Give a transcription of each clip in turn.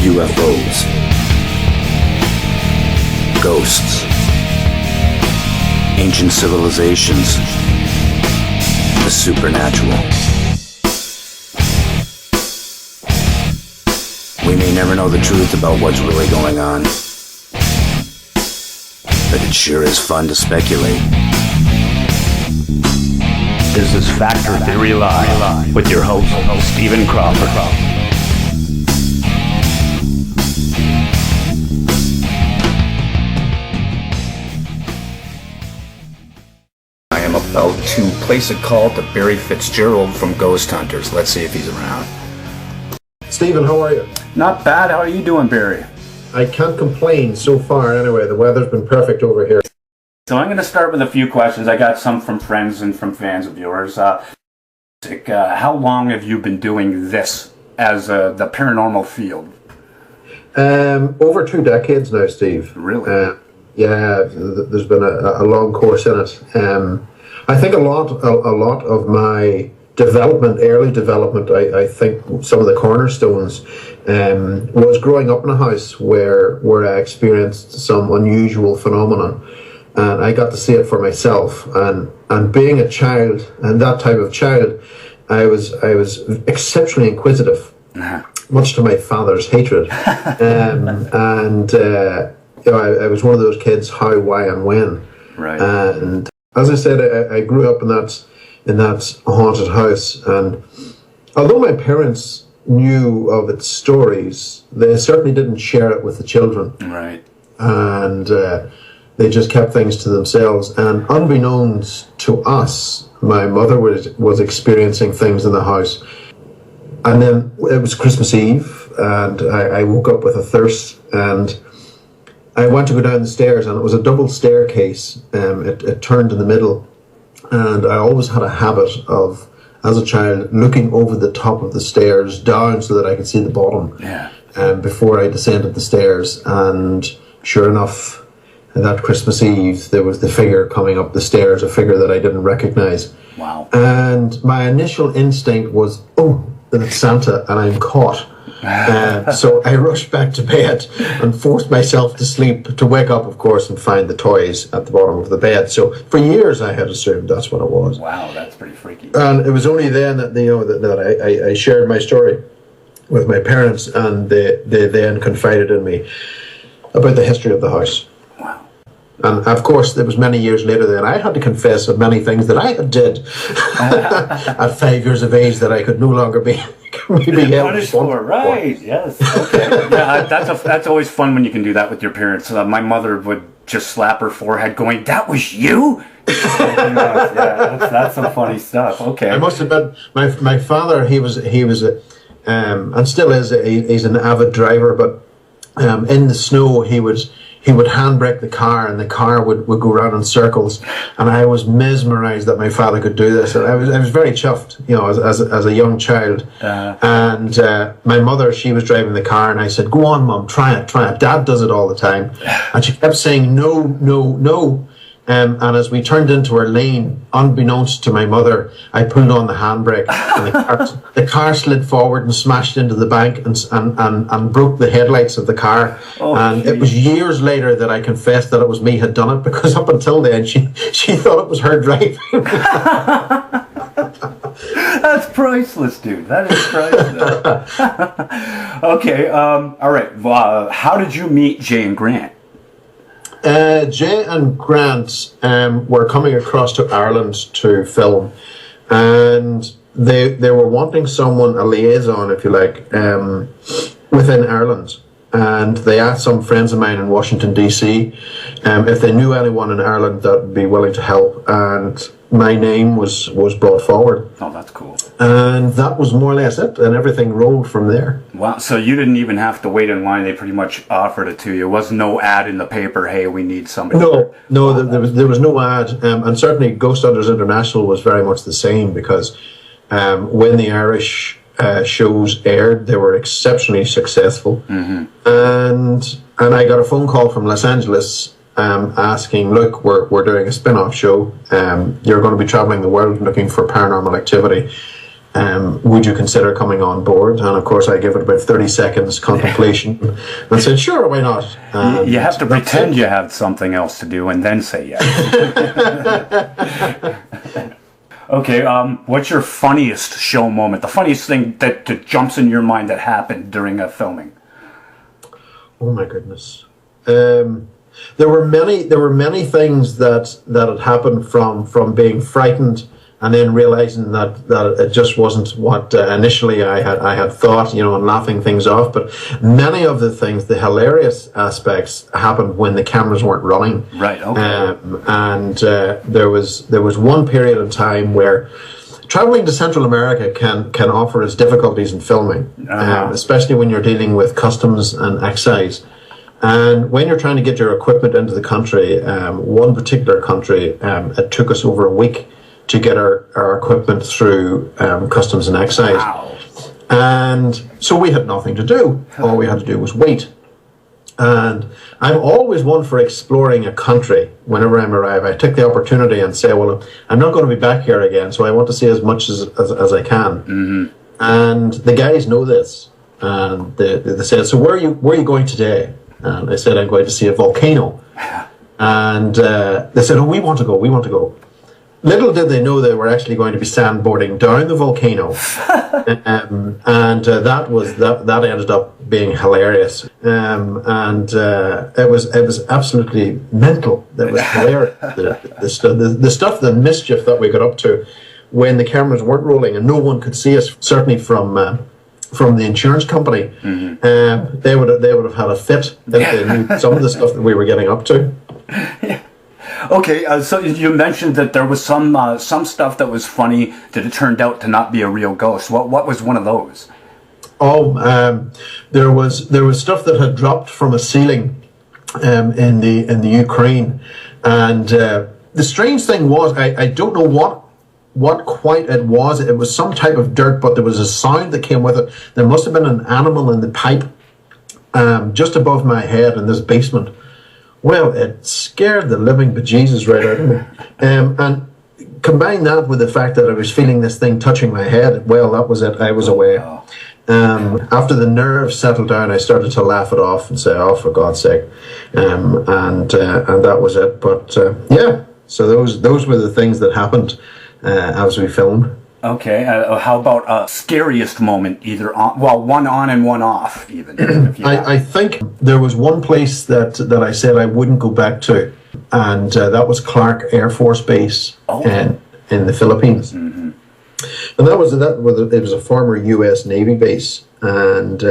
UFOs, ghosts, ancient civilizations, the supernatural. We may never know the truth about what's really going on, but it sure is fun to speculate. This is Factor Theory Live with your host, Stephen Crawford. I am about to place a call to Barry Fitzgerald from Ghost Hunters. Let's see if he's around. Stephen, how are you? Not bad. How are you doing, Barry? I can't complain so far anyway. The weather's been perfect over here. So I'm going to start with a few questions. I got some from friends and from fans of yours. How long have you been doing this as the paranormal field? Over 2 decades now, Steve. Really? Yeah, there's been a long course in it. I think a lot of my development, early development, I think some of the cornerstones was growing up in a house where I experienced some unusual phenomenon. And I got to see it for myself. And being a child, and that type of child, I was exceptionally inquisitive, much to my father's hatred. I was one of those kids, how, why, and when. Right. And as I said, I grew up in that haunted house. And although my parents knew of its stories, they certainly didn't share it with the children. Right. And they just kept things to themselves. And unbeknownst to us, my mother was experiencing things in the house. And then it was Christmas Eve, and I woke up with a thirst, and I went to go down the stairs, and it was a double staircase. It turned in the middle, and I always had a habit of, as a child, looking over the top of the stairs down so that I could see the bottom. Yeah. Before I descended the stairs. And sure enough, that Christmas Eve, there was the figure coming up the stairs, a figure that I didn't recognize. Wow. And my initial instinct was, oh, it's Santa and I'm caught. So I rushed back to bed and forced myself to sleep, to wake up, of course, and find the toys at the bottom of the bed. So for years I had assumed that's what it was. Wow, that's pretty freaky. And it was only then that, that I shared my story with my parents, and they then confided in me about the history of the house. Wow. And of course, it was many years later that I had to confess of many things that I had did at 5 years of age that I could no longer be punished for. Right? Yes. Okay. Yeah, that's always fun when you can do that with your parents. My mother would just slap her forehead, going, "That was you." Yeah, that's some funny stuff. Okay. I must have been my father. He was and still is. He's an avid driver, but in the snow he would handbrake the car, and the car would go around in circles, and I was mesmerized that my father could do this, and I was very chuffed, as a young child. And my mother, she was driving the car, and I said, "Go on, Mum, try it. Dad does it all the time." And she kept saying, "No, no, no." And as we turned into our lane, unbeknownst to my mother, I pulled on the handbrake, and the car slid forward and smashed into the bank and broke the headlights of the car. It was years later that I confessed that it was me had done it, because up until then she thought it was her driving. That's priceless, dude. That is priceless. Okay. All right. How did you meet Jay and Grant? Jay and Grant were coming across to Ireland to film, and they were wanting someone, a liaison, if you like, within Ireland. And they asked some friends of mine in Washington, D.C. If they knew anyone in Ireland that would be willing to help, and my name was brought forward. Oh, that's cool. And that was more or less it, and everything rolled from there. Wow, so you didn't even have to wait in line. They pretty much offered it to you. There was no ad in the paper, "Hey, we need somebody." No, there was no ad. And certainly Ghost Hunters International was very much the same, because when the Irish shows aired, they were exceptionally successful. Mm-hmm. And I got a phone call from Los Angeles asking, "Look, we're doing a spin-off show. You're going to be traveling the world looking for paranormal activity. would you consider coming on board? And of course, I gave it about 30 seconds contemplation and said, sure, why not? You have to pretend you have something else to do and then say yes. Okay, what's your funniest show moment? The funniest thing that jumps in your mind that happened during a filming? Oh my goodness. There were many things that had happened from being frightened and then realizing that it just wasn't what initially I had thought, and laughing things off. But many of the things, the hilarious aspects, happened when the cameras weren't running. Right. Okay. And there was one period of time where traveling to Central America can offer its difficulties in filming, especially when you're dealing with customs and excise. And when you're trying to get your equipment into the country, one particular country, it took us over a week to get our equipment through customs and excise. Wow. And so we had nothing to do. All we had to do was wait. And I'm always one for exploring a country whenever I'm arrive. I take the opportunity and say, well, I'm not going to be back here again, so I want to see as much as I can. Mm-hmm. And the guys know this. And they said, so where are you going today? And I said, I'm going to see a volcano. And they said, oh, we want to go. Little did they know they were actually going to be sandboarding down the volcano. That ended up being hilarious. It was absolutely mental. That was hilarious. The mischief that we got up to when the cameras weren't rolling and no one could see us, certainly from the insurance company. Mm-hmm. They would have had a fit if they knew some of the stuff that we were getting up to. Yeah. Okay, so you mentioned that there was some stuff that was funny that it turned out to not be a real ghost. What was one of those? There was stuff that had dropped from a ceiling in the Ukraine, and the strange thing was I don't know what quite it was. It was some type of dirt, but there was a sound that came with it. There must have been an animal in the pipe just above my head in this basement. Well, it scared the living bejesus right out of me. And combine that with the fact that I was feeling this thing touching my head, well, that was it. I was away. After the nerves settled down, I started to laugh it off and say, oh, for God's sake. And that was it. But, so those were the things that happened as we filmed. Okay, how about scariest moment, either one on and one off, even? I think there was one place that I said I wouldn't go back to, and that was Clark Air Force Base in the Philippines. Mm-hmm. And it was a former U.S. Navy base, and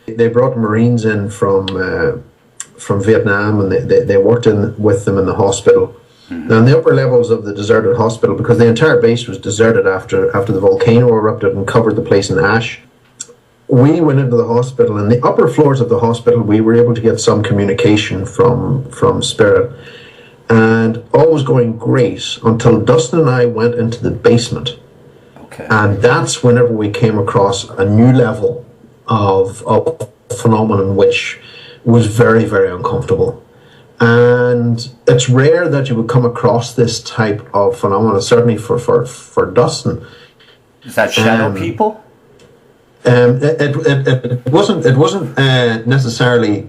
they brought Marines in from Vietnam, and they worked with them in the hospital. Mm-hmm. Now, in the upper levels of the deserted hospital, because the entire base was deserted after the volcano erupted and covered the place in ash, we went into the hospital. In the upper floors of the hospital, we were able to get some communication from spirit, and all was going great until Dustin and I went into the basement. Okay. And that's whenever we came across a new level of phenomenon, which was very, very uncomfortable. And it's rare that you would come across this type of phenomenon, certainly for Dustin. Is that shadow people? It wasn't necessarily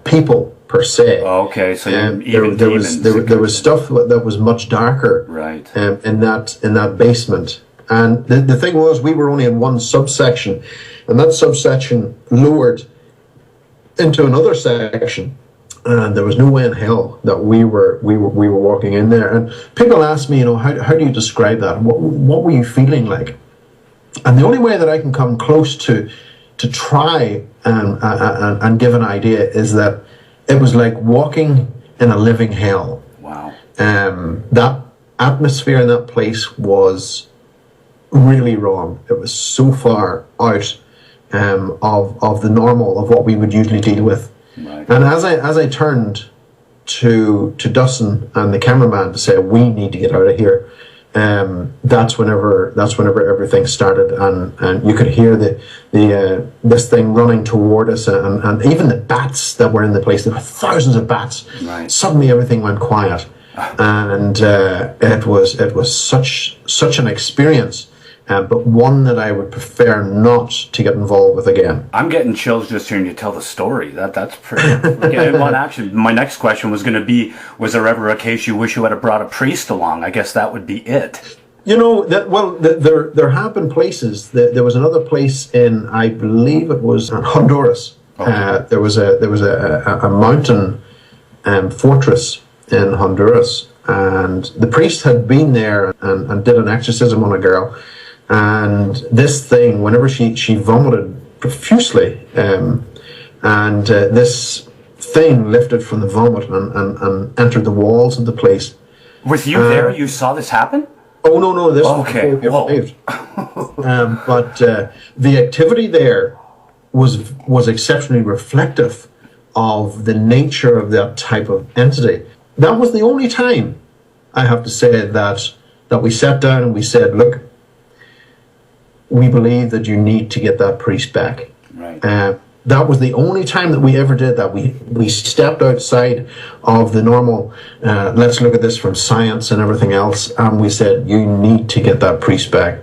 people per se. Okay, so there was stuff that was much darker, right? In that basement. And the thing was, we were only in one subsection, and that subsection lowered into another section. And there was no way in hell that we were walking in there. And people ask me, how do you describe that? What were you feeling like? And the only way that I can come close to try and give an idea is that it was like walking in a living hell. Wow. That atmosphere in that place was really wrong. It was so far out of the normal of what we would usually deal with. Right. And as I turned to Dustin and the cameraman to say we need to get out of here, that's whenever everything started, and you could hear this thing running toward us, and even the bats that were in the place. There were thousands of bats. Right. Suddenly everything went quiet, and it was such an experience. but one that I would prefer not to get involved with again. I'm getting chills just hearing you tell the story. That's pretty. Well, actually, my next question was going to be: was there ever a case you wish you had brought a priest along? I guess that would be it. You know, there have been places. There was another place in, I believe it was in Honduras. Okay. There was a mountain fortress in Honduras, and the priest had been there and did an exorcism on a girl. And this thing, whenever she vomited profusely, and this thing lifted from the vomit and entered the walls of the place. With you there, you saw this happen? Oh no! This okay. But the activity there was exceptionally reflective of the nature of that type of entity. That was the only time, I have to say, that we sat down and we said, look, we believe that you need to get that priest back. Right. That was the only time that we ever did that. We stepped outside of the normal, let's look at this from science and everything else, and we said, you need to get that priest back.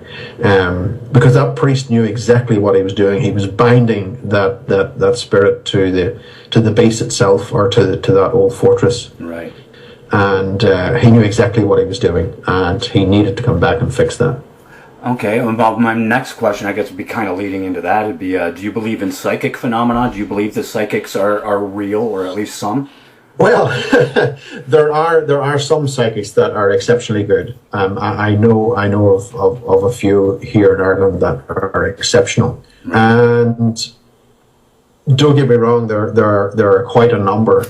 Because that priest knew exactly what he was doing. He was binding that spirit to the base itself, or to that old fortress. Right. And he knew exactly what he was doing, and he needed to come back and fix that. Okay, well, my next question, I guess, would be kind of leading into that. It'd be, do you believe in psychic phenomena? Do you believe the psychics are real, or at least some? Well, there are some psychics that are exceptionally good. I know of a few here in Ireland that are exceptional, and don't get me wrong, there are quite a number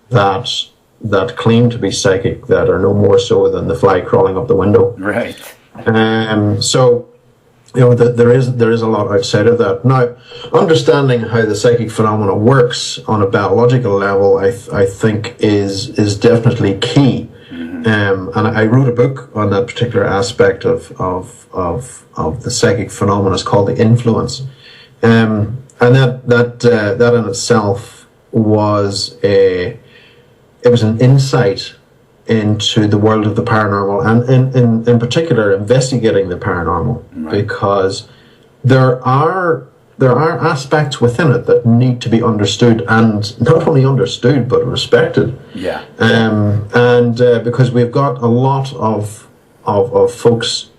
that claim to be psychic that are no more so than the fly crawling up the window. Right. So, you know, there is a lot outside of that. Now, understanding how the psychic phenomena works on a biological level, I think is definitely key. Mm-hmm. And I wrote a book on that particular aspect of the psychic phenomena. It's called The Influence, and that in itself was an insight into the world of the paranormal, and in particular investigating the paranormal, right. Because there are aspects within it that need to be understood, and not only understood but respected. Yeah. And because we've got a lot of folks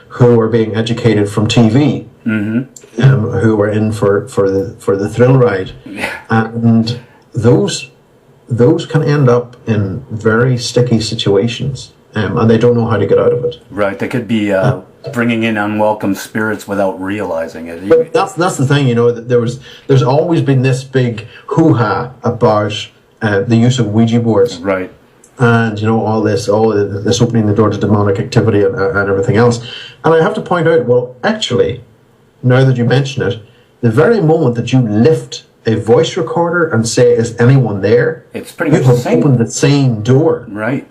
who are being educated from TV, mm-hmm. Who are in for the thrill ride, yeah. And those can end up in very sticky situations, and they don't know how to get out of it. Right, they could be bringing in unwelcome spirits without realizing it. But that's the thing, you know. That there's always been this big hoo-ha about the use of Ouija boards, right? And you know, all this opening the door to demonic activity and everything else. And I have to point out, well, actually, now that you mention it, the very moment that you lift a voice recorder and say, "Is anyone there?" It's pretty much the same. You have opened the same door, right?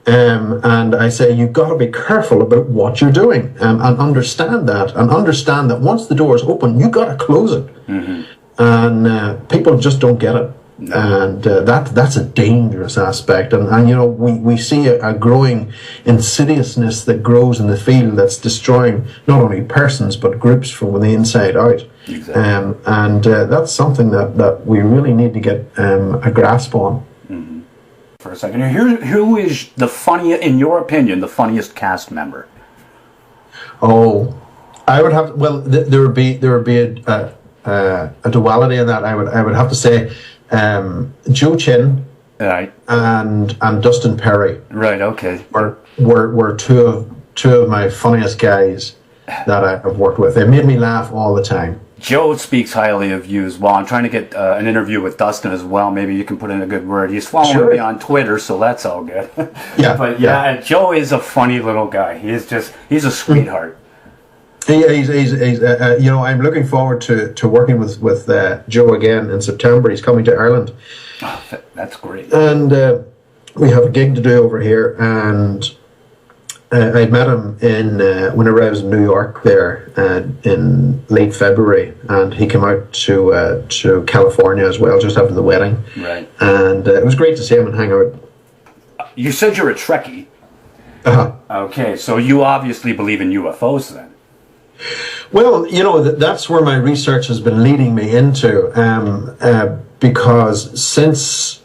And I say you've got to be careful about what you're doing, and understand that once the door is open, you got to close it. Mm-hmm. And people just don't get it, no. And that's a dangerous aspect. And you know, we see a growing insidiousness that grows in the field that's destroying not only persons but groups from the inside out. Exactly. And that's something that we really need to get a grasp on. Mm-hmm. For a second, who is in your opinion, the funniest cast member? Oh, I would have. Well, there would be a duality in that. I would have to say Joe Chin, right, and Dustin Perry. Right. Okay. Were two of my funniest guys that I have worked with. They made me laugh all the time. Joe speaks highly of you as well. I'm trying to get an interview with Dustin as well. Maybe you can put in a good word. He's following me on Twitter, so that's all good. Yeah. But yeah, Joe is a funny little guy. He's a sweetheart. He's you know, I'm looking forward to working with Joe again in September. He's coming to Ireland. Oh, that's great. And we have a gig to do over here, and I met him whenever I was in New York there in late February, and he came out to California as well just after the wedding. Right. And it was great to see him and hang out. You said you're a Trekkie. Uh-huh. Okay, so you obviously believe in UFOs then. Well, that's where my research has been leading me into, because since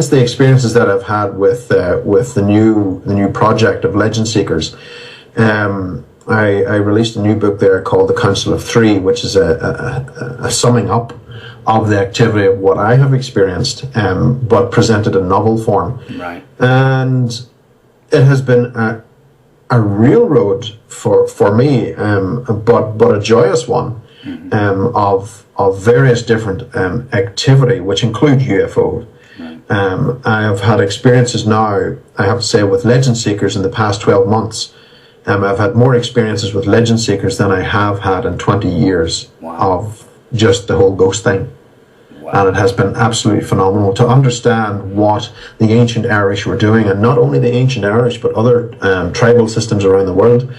the experiences that I've had with the new project of Legend Seekers, I released a new book there called The Council of Three, which is a summing up of the activity of what I have experienced, but presented in novel form. Right. And it has been a real road for me, but a joyous one, of various different activity, which include UFOs. I have had experiences now, I have to say, with Legend Seekers in the past 12 months. I've had more experiences with Legend Seekers than I have had in 20 years of just the whole ghost thing. Wow. And it has been absolutely phenomenal to understand what the ancient Irish were doing, and not only the ancient Irish, but other tribal systems around the world,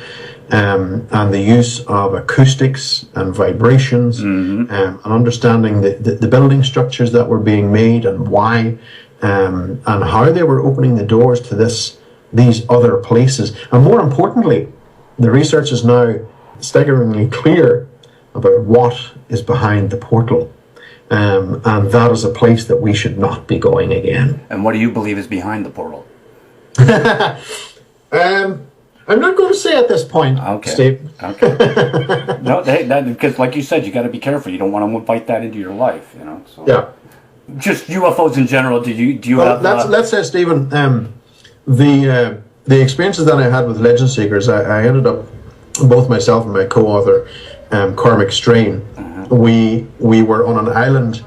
and the use of acoustics and vibrations, and understanding the building structures that were being made and why, and how they were opening the doors to these other places. And more importantly, the research is now staggeringly clear about what is behind the portal. And that is a place that we should not be going again. And what do you believe is behind the portal? I'm not going to say at this point, Steve. Okay. No, because like you said, you got to be careful. You don't want to invite that into your life, So. Yeah. Just UFOs in general. Do you have? Let's say, Stephen. The experiences that I had with Legend Seekers, I ended up, both myself and my co-author, Cormac Strain, we were on an island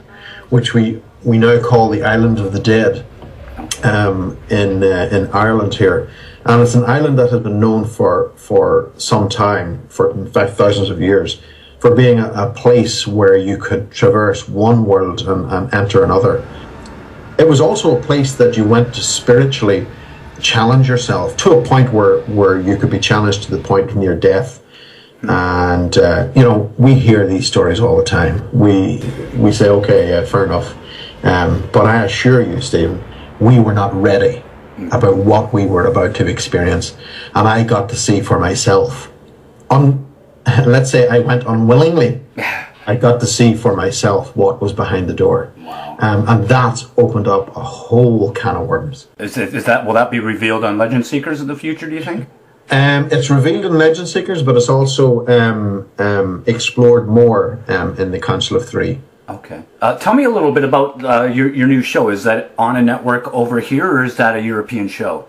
which we now call the Island of the Dead, in Ireland here. And it's an island that has been known for some time, for in fact thousands of years, for being a place where you could traverse one world and enter another. It was also a place that you went to spiritually challenge yourself to a point where you could be challenged to the point near death. And we hear these stories all the time. We say, okay, yeah, fair enough, but I assure you, Stephen, we were not ready about what we were about to experience, and I got to see for myself. Let's say I went unwillingly. I got to see for myself what was behind the door. Wow. And that's opened up a whole can of worms. Will that be revealed on Legend Seekers in the future, do you think? It's revealed in Legend Seekers, but it's also explored more in the Council of Three. Okay. Tell me a little bit about your new show. Is that on a network over here, or is that a European show?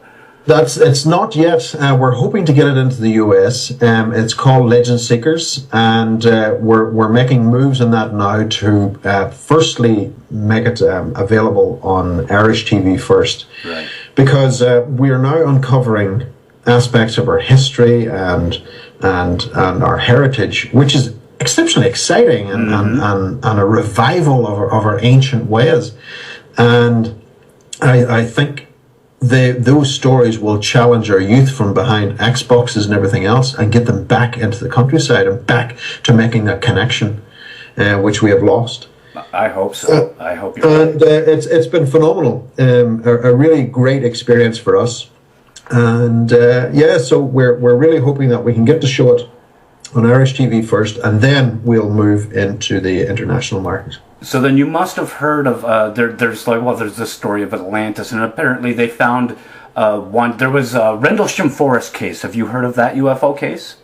It's not yet. We're hoping to get it into the US. It's called Legend Seekers, and we're making moves in that now to firstly make it available on Irish TV first, right? Because we are now uncovering aspects of our history and our heritage, which is exceptionally exciting, and a revival of our ancient ways. And I think those stories will challenge our youth from behind Xboxes and everything else, and get them back into the countryside and back to making that connection, which we have lost. I hope so. I hope you're right. And it's been phenomenal, a really great experience for us. And so we're really hoping that we can get to show it on Irish TV first, and then we'll move into the international market. So then you must have heard of there's this story of Atlantis, and apparently they found there was a Rendlesham Forest case. Have you heard of that UFO case?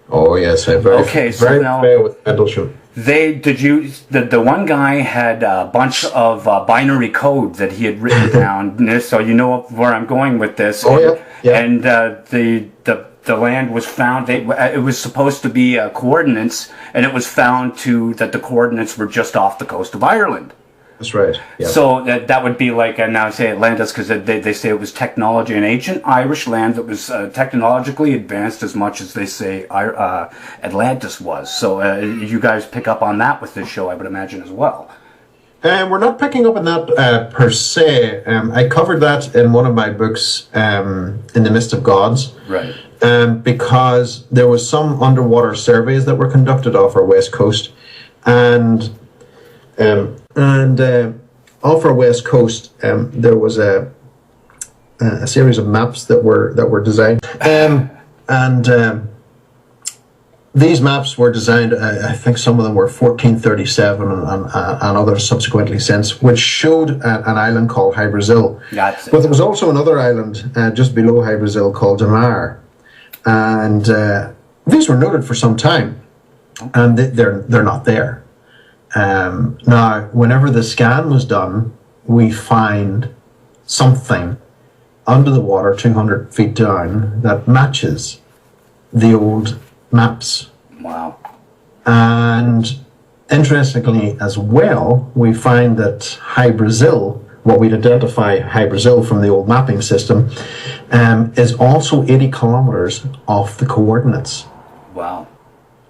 Oh yes, I'm very familiar with Rendlesham. The one guy had a bunch of binary code that he had written down, so you know where I'm going with this. Oh yeah. And the land was found. It was supposed to be coordinates, and it was found that the coordinates were just off the coast of Ireland. That's right. Yeah. So that would be like, and now I say Atlantis because they say it was technology, an ancient Irish land that was technologically advanced as much as they say Atlantis was. So you guys pick up on that with this show, I would imagine, as well. We're not picking up on that per se. I covered that in one of my books, In the Midst of Gods. Right. Because there was some underwater surveys that were conducted off our west coast, and off our west coast there was a series of maps that were designed, and these maps were designed, I think some of them were 1437 and others subsequently since, which showed an island called Hy Brasil. That's it. But there was also another island just below Hy Brasil called Damar. And these were noted for some time, and they're not there. Now, whenever the scan was done, we find something under the water 200 feet down that matches the old maps. Wow. And interestingly as well, we find that Hy Brasil, what we'd identify Hy Brasil from the old mapping system, is also 80 kilometers off the coordinates. Wow.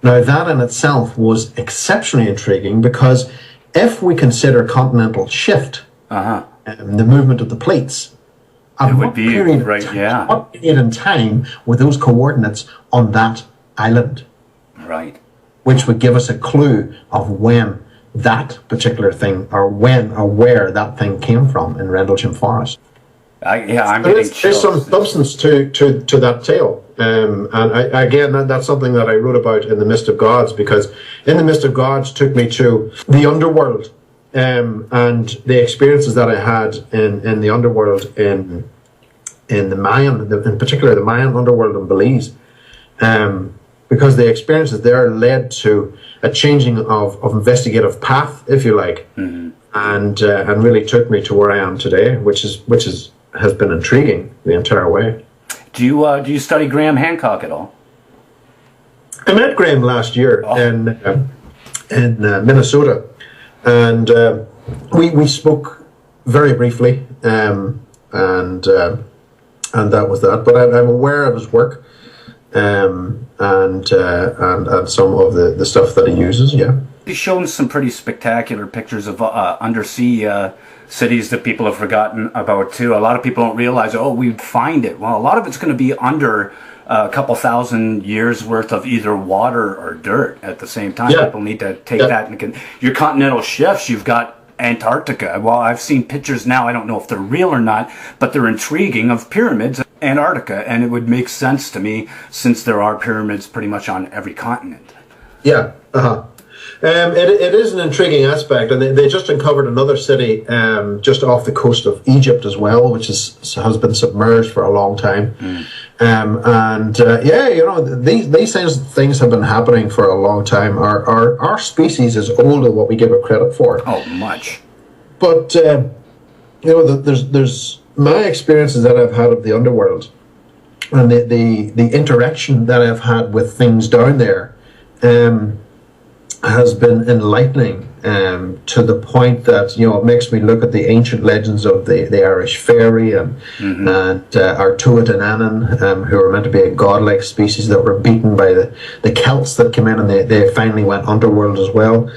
Now that in itself was exceptionally intriguing, because if we consider continental shift, the movement of the plates, it would be right, yeah. What period in time were those coordinates on that island? Right. Which would give us a clue of when that particular thing, or when or where that thing came from in Rendlesham Forest. I'm getting chills. There's some substance to that tale. And that's something that I wrote about in The Mist of Gods, because in The Mist of Gods took me to the underworld, and the experiences that I had in the underworld in the Mayan, in particular the Mayan underworld in Belize, because the experiences there led to a changing of investigative path, if you like, and really took me to where I am today, which has been intriguing the entire way. Do you study Graham Hancock at all? I met Graham last year in Minnesota, and we spoke very briefly, and that was that. But I'm aware of his work, and some of the stuff that he uses. Yeah, He's shown some pretty spectacular pictures of undersea cities that people have forgotten about too. A lot of people don't realize, we'd find it. Well, a lot of it's going to be under a couple thousand years worth of either water or dirt at the same time. Yeah. People need to take that into your continental shifts. You've got Antarctica. Well, I've seen pictures now. I don't know if they're real or not, but they're intriguing, of pyramids in Antarctica, and it would make sense to me since there are pyramids pretty much on every continent. Yeah. It is an intriguing aspect, and they just uncovered another city just off the coast of Egypt as well, which has been submerged for a long time. These things have been happening for a long time. Our species is older than what we give it credit for. Oh, much. But there's my experiences that I've had of the underworld, and the interaction that I've had with things down there. Has been enlightening to the point that it makes me look at the ancient legends of the Irish fairy and our Tuatha Dé Danann, who were meant to be a godlike species that were beaten by the Celts that came in, and they finally went underworld as well.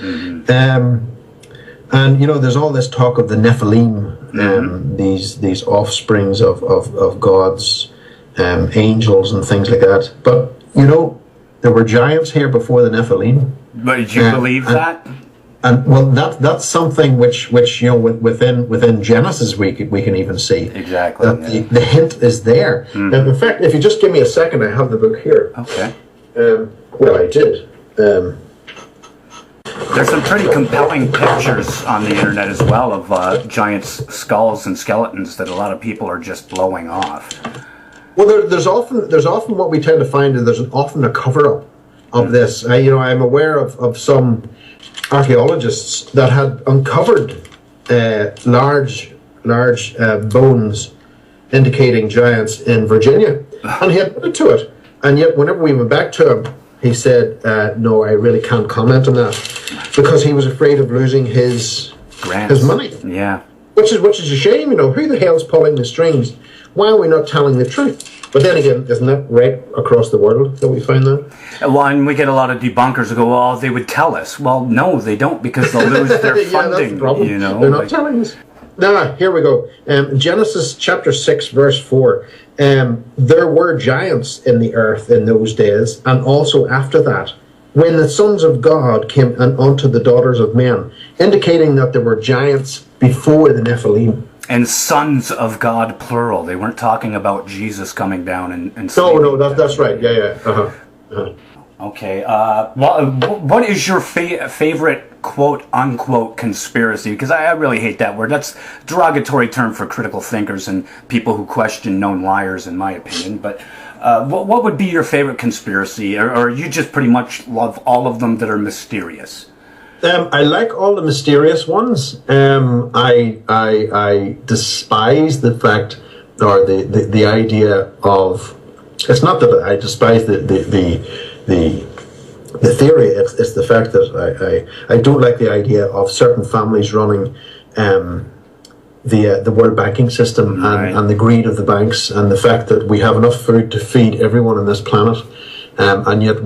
There's all this talk of the Nephilim, these offsprings of gods, angels and things like that. But there were giants here before the Nephilim. But did you believe that? And well, that's something which within Genesis we can even see exactly that the hint is there. And in fact, if you just give me a second, I have the book here. Okay. I did. There's some pretty compelling pictures on the internet as well of giant skulls and skeletons that a lot of people are just blowing off. Well, there's often what we tend to find is there's often a cover-up of this. I'm aware of some archaeologists that had uncovered large bones indicating giants in Virginia, and he admitted to it. And yet, whenever we went back to him, he said, "No, I really can't comment on that," because he was afraid of losing his money. Yeah, which is a shame. Who the hell's pulling the strings? Why are we not telling the truth? But then again, isn't that right across the world that we find that? Well, and we get a lot of debunkers who go, they would tell us. Well, no, they don't, because they'll lose their funding. That's the problem. They're not telling us. Now, here we go. Genesis chapter 6, verse 4. There were giants in the earth in those days, and also after that, when the sons of God came unto the daughters of men, indicating that there were giants before the Nephilim. And sons of God, plural. They weren't talking about Jesus coming down and No, that's right. Yeah. Okay. What is your favorite quote unquote conspiracy? Because I really hate that word. That's a derogatory term for critical thinkers and people who question known liars, in my opinion. But what would be your favorite conspiracy, or you just pretty much love all of them that are mysterious? I like all the mysterious ones. I despise the fact or the idea of. It's not that I despise the theory. It's the fact that I don't like the idea of certain families running the world banking system and the greed of the banks, and the fact that we have enough food to feed everyone on this planet, and yet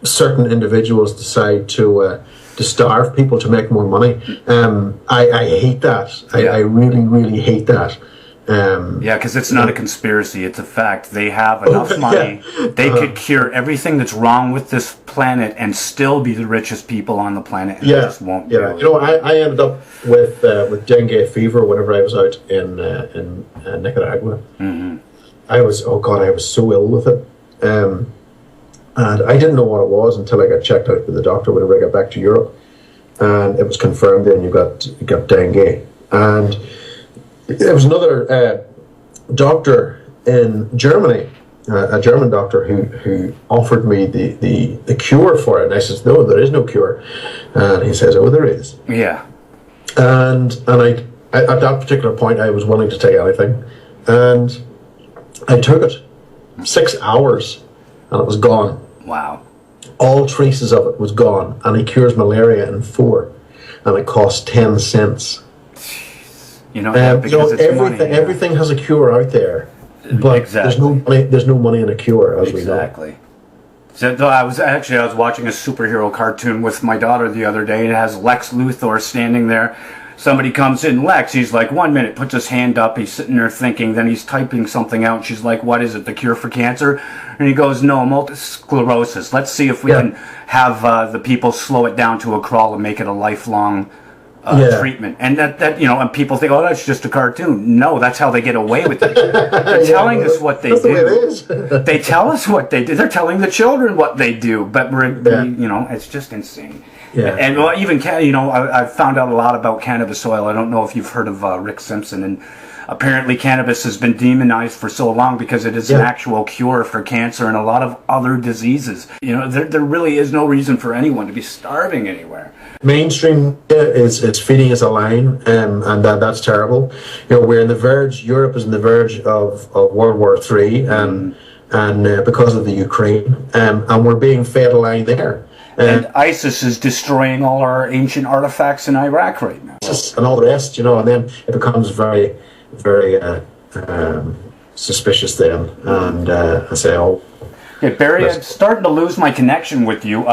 certain individuals decide to starve people to make more money. I hate that. I really hate that. Because it's not a conspiracy, it's a fact. They have enough money. They could cure everything that's wrong with this planet and still be the richest people on the planet, and they just won't do it. You know, I ended up with dengue fever whenever I was out in Nicaragua. Mm-hmm. I was so ill with it, and I didn't know what it was until I got checked out with the doctor whenever I got back to Europe, and it was confirmed that you got dengue. And there was another doctor in Germany, a German doctor who offered me the cure for it. And I said, no, there is no cure. And he says, oh, there is. Yeah. And I at that particular point, I was willing to take anything. And I took it 6 hours and it was gone. Wow. All traces of it was gone. And he cures malaria in 4. And it cost 10 cents. Everything has a cure out there, but there's no money in a cure, as we know. Exactly. So I was watching a superhero cartoon with my daughter the other day. It has Lex Luthor standing there. Somebody comes in, Lex, he's like, 1 minute, puts his hand up, he's sitting there thinking, then he's typing something out. She's like, what is it, the cure for cancer? And he goes, no, multiple sclerosis. Let's see if we can have the people slow it down to a crawl and make it a lifelong treatment. And that and people think, oh, that's just a cartoon. No, that's how they get away with it. They're telling us what they do. The way it is. They tell us what they do. They're telling the children what they do. But it's just insane. Yeah. And even I found out a lot about cannabis oil. I don't know if you've heard of Rick Simpson, and apparently cannabis has been demonized for so long because it is an actual cure for cancer and a lot of other diseases. There really is no reason for anyone to be starving anywhere. Mainstream is feeding us a line, and that's terrible. We're in the verge. Europe is on the verge of World War III, and because of the Ukraine, and we're being fed a line there. And ISIS is destroying all our ancient artifacts in Iraq right now. And all the rest, and then it becomes very, very suspicious then. And I say, Okay, Barry, I'm starting to lose my connection with you.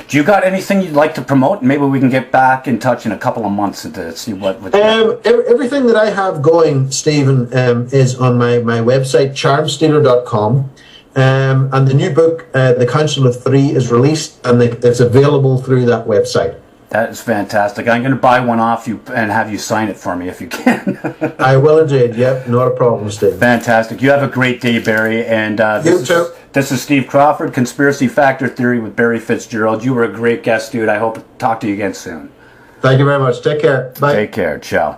Do you got anything you'd like to promote? Maybe we can get back in touch in a couple of months to see what everything that I have going, Stephen, is on my website, charmstealer.com. And the new book, The Council of Three, is released, and it's available through that website. That is fantastic. I'm going to buy one off you and have you sign it for me if you can. I will indeed. Yep, not a problem, Steve. Fantastic. You have a great day, Barry. And this is Steve Crawford, Conspiracy Factor Theory with Barry Fitzgerald. You were a great guest, dude. I hope to talk to you again soon. Thank you very much. Take care. Bye. Take care. Ciao.